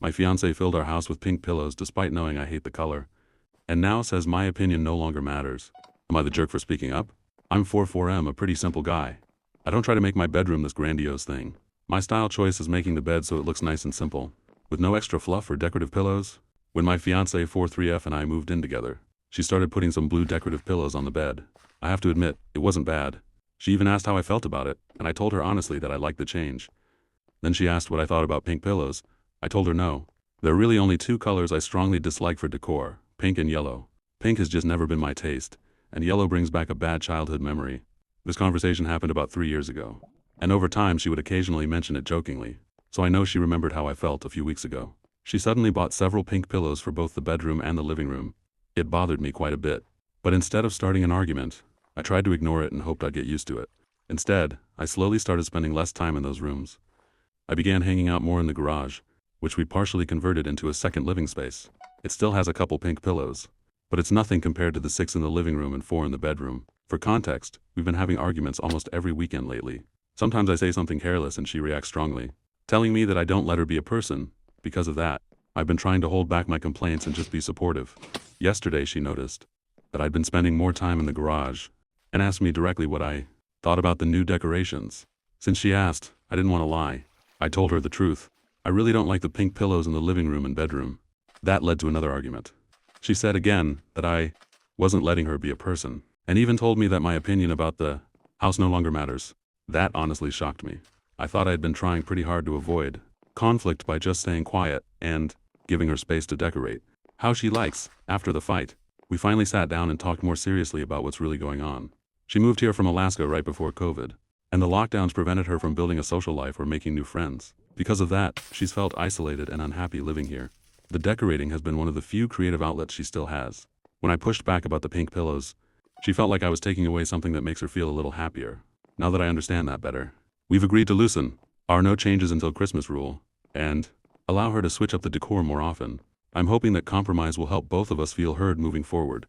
My fiancé filled our house with pink pillows despite knowing I hate the color, and now says my opinion no longer matters. Am I the jerk for speaking up? I'm 4'4", a pretty simple guy. I don't try to make my bedroom this grandiose thing. My style choice is making the bed so it looks nice and simple, with no extra fluff or decorative pillows. When my fiancé 43F and I moved in together, she started putting some blue decorative pillows on the bed. I have to admit, it wasn't bad. She even asked how I felt about it, and I told her honestly that I liked the change. Then she asked what I thought about pink pillows. I told her no. There are really only two colors I strongly dislike for decor, pink and yellow. Pink has just never been my taste, and yellow brings back a bad childhood memory. This conversation happened about 3 years ago, and over time she would occasionally mention it jokingly, so I know she remembered how I felt a few weeks ago. She suddenly bought several pink pillows for both the bedroom and the living room. It bothered me quite a bit, but instead of starting an argument, I tried to ignore it and hoped I'd get used to it. Instead, I slowly started spending less time in those rooms. I began hanging out more in the garage, which we partially converted into a second living space. It still has a couple pink pillows, but it's nothing compared to the 6 in the living room and 4 in the bedroom. For context, we've been having arguments almost every weekend lately. Sometimes I say something careless and she reacts strongly, telling me that I don't let her be a person. Because of that, I've been trying to hold back my complaints and just be supportive. Yesterday she noticed that I'd been spending more time in the garage and asked me directly what I thought about the new decorations. Since she asked, I didn't want to lie. I told her the truth. I really don't like the pink pillows in the living room and bedroom. That led to another argument. She said again that I wasn't letting her be a person, and even told me that my opinion about the house no longer matters. That honestly shocked me. I thought I had been trying pretty hard to avoid conflict by just staying quiet and giving her space to decorate how she likes. After the fight, we finally sat down and talked more seriously about what's really going on. She moved here from Alaska right before COVID, and the lockdowns prevented her from building a social life or making new friends. Because of that, she's felt isolated and unhappy living here. The decorating has been one of the few creative outlets she still has. When I pushed back about the pink pillows, she felt like I was taking away something that makes her feel a little happier. Now that I understand that better, we've agreed to loosen our no changes until Christmas rule and allow her to switch up the decor more often. I'm hoping that compromise will help both of us feel heard moving forward.